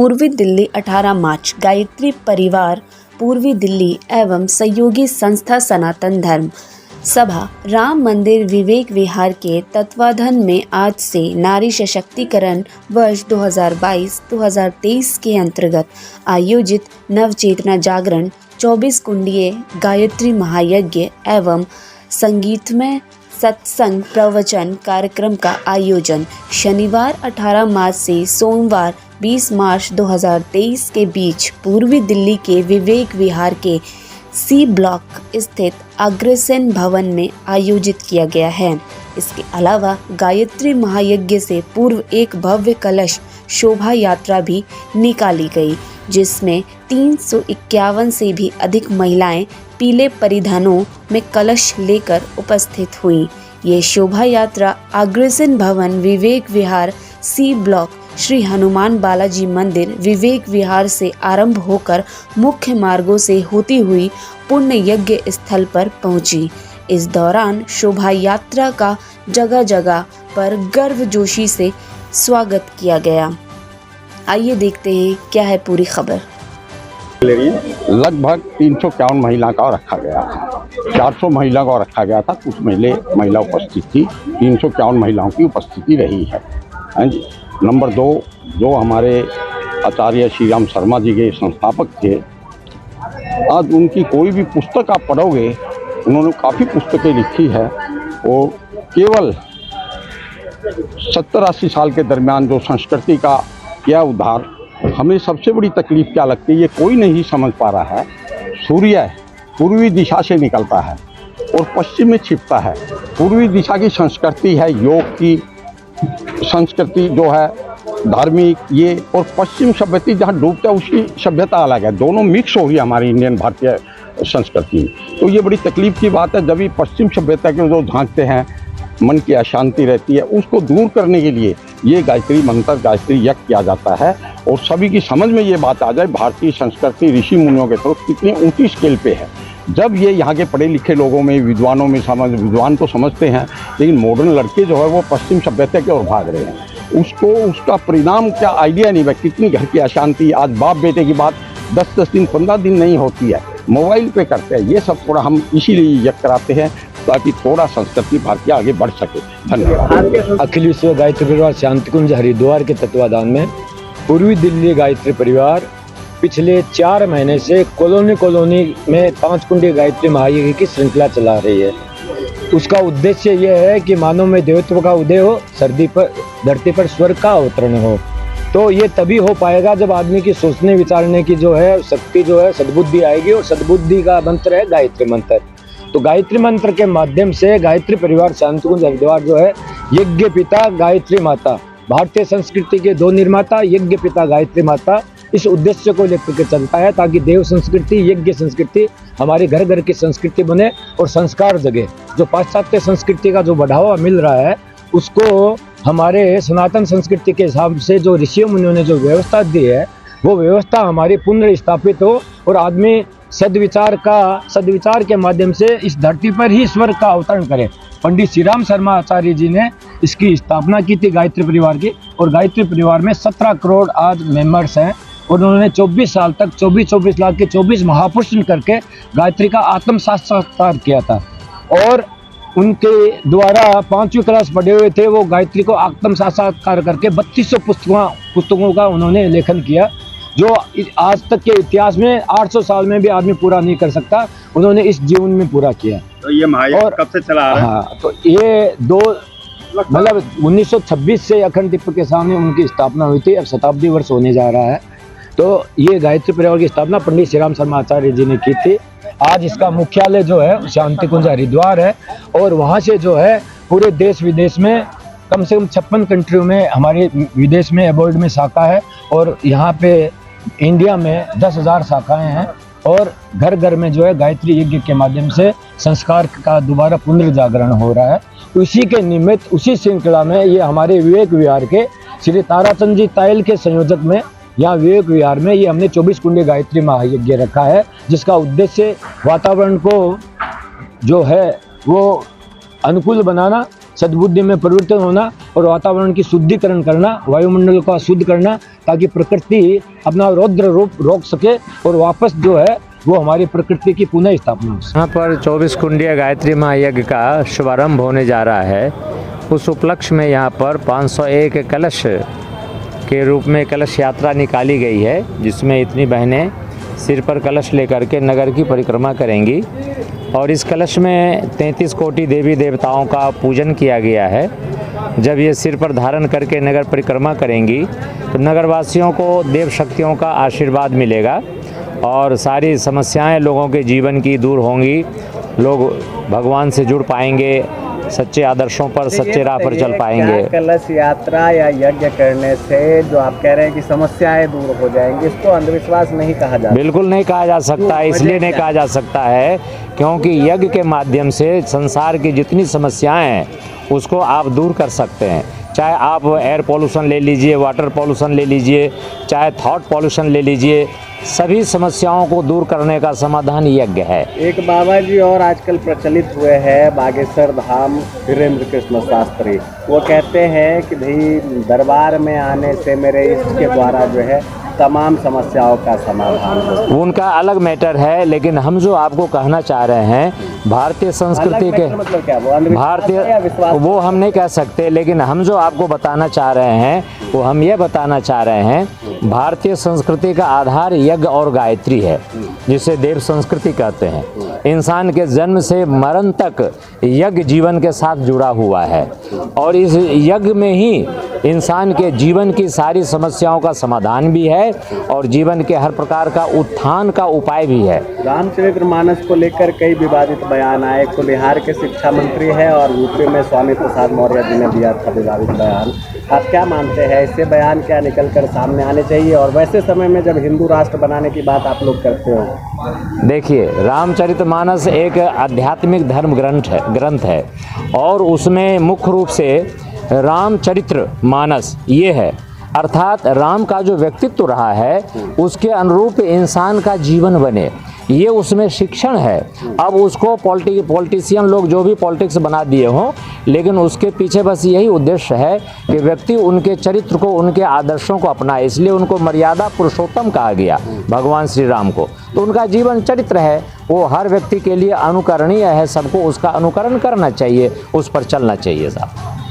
पूर्वी दिल्ली 18 मार्च गायत्री परिवार पूर्वी दिल्ली एवं सहयोगी संस्था सनातन धर्म सभा राम मंदिर विवेक विहार के तत्वाधान में आज से नारी सशक्तिकरण वर्ष 2022-2023 के अंतर्गत आयोजित नवचेतना जागरण 24 कुंडीय गायत्री महायज्ञ एवं संगीतमय सत्संग प्रवचन कार्यक्रम का आयोजन शनिवार 18 मार्च से सोमवार 20 मार्च 2023 के बीच पूर्वी दिल्ली के विवेक विहार के सी ब्लॉक स्थित अग्रसेन भवन में आयोजित किया गया है। इसके अलावा गायत्री महायज्ञ से पूर्व एक भव्य कलश शोभा यात्रा भी निकाली गई, जिसमें 351 से भी अधिक महिलाएं पीले परिधानों में कलश लेकर उपस्थित हुई। ये शोभा यात्रा अग्रसेन भवन विवेक विहार सी ब्लॉक श्री हनुमान बालाजी मंदिर विवेक विहार से आरंभ होकर मुख्य मार्गों से होती हुई पुण्य यज्ञ स्थल पर पहुंची। इस दौरान शोभा यात्रा का जगह जगह पर गर्मजोशी से स्वागत किया गया। आइए देखते हैं क्या है पूरी खबर। लगभग 351 महिला का रखा गया था, 400 महिला का रखा गया था, कुछ महिला उपस्थित थी, 351 महिलाओं की उपस्थिति रही है। नंबर 2, जो हमारे आचार्य श्री राम शर्मा जी के संस्थापक थे, आज उनकी कोई भी पुस्तक आप पढ़ोगे, उन्होंने काफ़ी पुस्तकें लिखी है और केवल 70-80 साल के दरमियान जो संस्कृति का किया उद्धार, हमें सबसे बड़ी तकलीफ क्या लगती है, ये कोई नहीं समझ पा रहा है। सूर्य पूर्वी दिशा से निकलता है और पश्चिम में छिपता है। पूर्वी दिशा की संस्कृति है योग की संस्कृति, जो है धार्मिक ये, और पश्चिम सभ्यता जहाँ डूबता है उसकी सभ्यता अलग है। दोनों मिक्स हो गई हमारी इंडियन भारतीय संस्कृति में। तो ये बड़ी तकलीफ की बात है। जब भी पश्चिम सभ्यता के जो झांकते हैं, मन की अशांति रहती है, उसको दूर करने के लिए ये गायत्री मंत्र गायत्री यज्ञ किया जाता है और सभी की समझ में ये बात आ जाए भारतीय संस्कृति ऋषि मुनियों के तरफ कितनी ऊंची स्केल पे है। जब ये यहाँ के पढ़े लिखे लोगों में विद्वानों में विद्वान तो समझते हैं, लेकिन मॉडर्न लड़के जो है वो पश्चिम सभ्यता की ओर भाग रहे हैं। उसका परिणाम क्या आइडिया नहीं है। कितनी घर की अशांति, आज बाप बेटे की बात 10-10 दिन 15 दिन नहीं होती है, मोबाइल पे करते हैं। ये सब थोड़ा हम इसीलिए यज्ञ कराते हैं ताकि थोड़ा संस्कृति भारतीय आगे बढ़ सके। धन्यवाद। अखिल विश्व गायत्री परिवार शांति कुंज हरिद्वार के तत्वाधान में पूर्वी दिल्ली गायत्री परिवार पिछले 4 महीने से कॉलोनी में 5 कुंडी गायत्री महायज्ञ की श्रृंखला चला रही है। उसका उद्देश्य यह है कि मानव में देवत्व का उदय हो, धरती पर स्वर्ग का अवतरण हो। तो ये तभी हो पाएगा जब आदमी की सोचने विचारने की जो है शक्ति जो है सद्बुद्धि आएगी, और सद्बुद्धि का मंत्र है गायत्री मंत्र। तो गायत्री मंत्र के माध्यम से गायत्री परिवार शांति कुंज हरिद्वार जो है यज्ञ पिता गायत्री माता, भारतीय संस्कृति के 2 निर्माता यज्ञ पिता गायत्री माता, इस उद्देश्य को लेकर के चलता है ताकि देव संस्कृति यज्ञ संस्कृति हमारे घर घर की संस्कृति बने और संस्कार जगे। जो पाश्चात्य संस्कृति का जो बढ़ावा मिल रहा है उसको हमारे सनातन संस्कृति के हिसाब से जो ऋषि मुनियों ने जो व्यवस्था दी है वो व्यवस्था हमारी पुनर्स्थापित हो और आदमी सद्विचार के माध्यम से इस धरती पर ही स्वर्ग का अवतरण करे। पंडित श्री राम शर्मा आचार्य जी ने इसकी स्थापना की थी गायत्री परिवार की, और गायत्री परिवार में 17 करोड़ आज मेंबर्स हैं और उन्होंने 24 साल तक 24 लाख के 24 महापुरुष करके गायत्री का आत्म साक्षात्कार किया था। और उनके द्वारा 5वीं क्लास पढ़े हुए थे वो गायत्री को आत्म साक्षात्कार करके 3200 पुस्तकों का उन्होंने लेखन किया, जो आज तक के इतिहास में 800 साल में भी आदमी पूरा नहीं कर सकता, उन्होंने इस जीवन में पूरा किया। तो ये महायज्ञ कब से चला आ रहा है? हाँ, तो ये 1926 से अखंड दीप के सामने उनकी स्थापना हुई थी। अब शताब्दी वर्ष होने जा रहा है। तो ये गायत्री परिवार की स्थापना पंडित श्री राम शर्मा आचार्य जी ने की थी। आज इसका मुख्यालय जो है शांति कुंज हरिद्वार है और वहाँ से जो है पूरे देश विदेश में कम से कम 56 कंट्रियों में, हमारे विदेश में अबॉर्ड में शाखा है और यहाँ पे इंडिया में 10,000 शाखाएं हैं। और घर घर में जो है गायत्री यज्ञ के माध्यम से संस्कार का दोबारा पुनर्जागरण हो रहा है। तो इसी के निमित्त उसी श्रृंखला में ये हमारे विवेक विहार के श्री ताराचंद जी तायल के संयोजक में यहाँ विवेक विहार में ये हमने 24 कुंडी गायत्री महायज्ञ रखा है, जिसका उद्देश्य वातावरण को जो है वो अनुकूल बनाना, सद्बुद्धि में परिवर्तन होना और वातावरण की शुद्धिकरण करना, वायुमंडल का शुद्ध करना, ताकि प्रकृति अपना रौद्र रूप रोक सके और वापस जो है वो हमारी प्रकृति की पुनः स्थापना हो सके। यहाँ पर 24 कुंडीय गायत्री महायज्ञ का शुभारंभ होने जा रहा है। उस उपलक्ष्य में यहाँ पर 501 कलश के रूप में कलश यात्रा निकाली गई है, जिसमें इतनी बहनें सिर पर कलश लेकर के नगर की परिक्रमा करेंगी और इस कलश में 33 कोटि देवी देवताओं का पूजन किया गया है। जब ये सिर पर धारण करके नगर परिक्रमा करेंगी तो नगरवासियों को देव शक्तियों का आशीर्वाद मिलेगा और सारी समस्याएं लोगों के जीवन की दूर होंगी। लोग भगवान से जुड़ पाएंगे, सच्चे आदर्शों पर, सच्चे राह पर चल पाएंगे। कलश यात्रा या यज्ञ करने से जो आप कह रहे हैं कि समस्याएं दूर हो जाएंगी, इसको अंधविश्वास नहीं कहा जाता? बिल्कुल नहीं कहा जा सकता, इसलिए नहीं कहा जा सकता है क्योंकि यज्ञ के माध्यम से संसार की जितनी समस्याएं हैं उसको आप दूर कर सकते हैं। चाहे आप एयर पॉल्यूशन ले लीजिए, वाटर पॉल्यूशन ले लीजिए, चाहे थॉट पॉल्यूशन ले लीजिए, सभी समस्याओं को दूर करने का समाधान यज्ञ है। एक बाबा जी और आजकल प्रचलित हुए हैं बागेश्वर धाम वीरेंद्र कृष्ण शास्त्री, वो कहते हैं कि भाई दरबार में आने से मेरे इष्ट के द्वारा जो है तमाम समस्याओं का समाधान हो। उनका अलग मैटर है, लेकिन हम जो आपको कहना चाह रहे हैं भारतीय संस्कृति के मतलब क्या वो भारतीय वो हम नहीं कह सकते, लेकिन हम जो आपको बताना चाह रहे हैं वो हम ये बताना चाह रहे हैं भारतीय संस्कृति का आधार यज्ञ और गायत्री है, जिसे देव संस्कृति कहते हैं। इंसान के जन्म से मरण तक यज्ञ जीवन के साथ जुड़ा हुआ है और इस यज्ञ में ही इंसान के जीवन की सारी समस्याओं का समाधान भी है और जीवन के हर प्रकार का उत्थान का उपाय भी है। रामचरितमानस को लेकर कई विवादित बयान आए। एक तो बिहार के शिक्षा मंत्री है और यूपी में स्वामी प्रसाद मौर्य जी ने दिया था विवादित बयान। आप क्या मानते हैं, इससे बयान क्या निकल कर सामने आने चाहिए और वैसे समय में जब हिंदू राष्ट्र बनाने की बात आप लोग करते हो? देखिए, रामचरितमानस एक आध्यात्मिक धर्म ग्रंथ है और उसमें मुख्य रूप से रामचरित्र मानस ये है, अर्थात राम का जो व्यक्तित्व रहा है उसके अनुरूप इंसान का जीवन बने, ये उसमें शिक्षण है। अब उसको पॉलिटिशियन लोग जो भी पॉलिटिक्स बना दिए हों, लेकिन उसके पीछे बस यही उद्देश्य है कि व्यक्ति उनके चरित्र को, उनके आदर्शों को अपनाए, इसलिए उनको मर्यादा पुरुषोत्तम कहा गया भगवान श्री राम को। तो उनका जीवन चरित्र है, वो हर व्यक्ति के लिए अनुकरणीय है, सबको उसका अनुकरण करना चाहिए, उस पर चलना चाहिए साहब।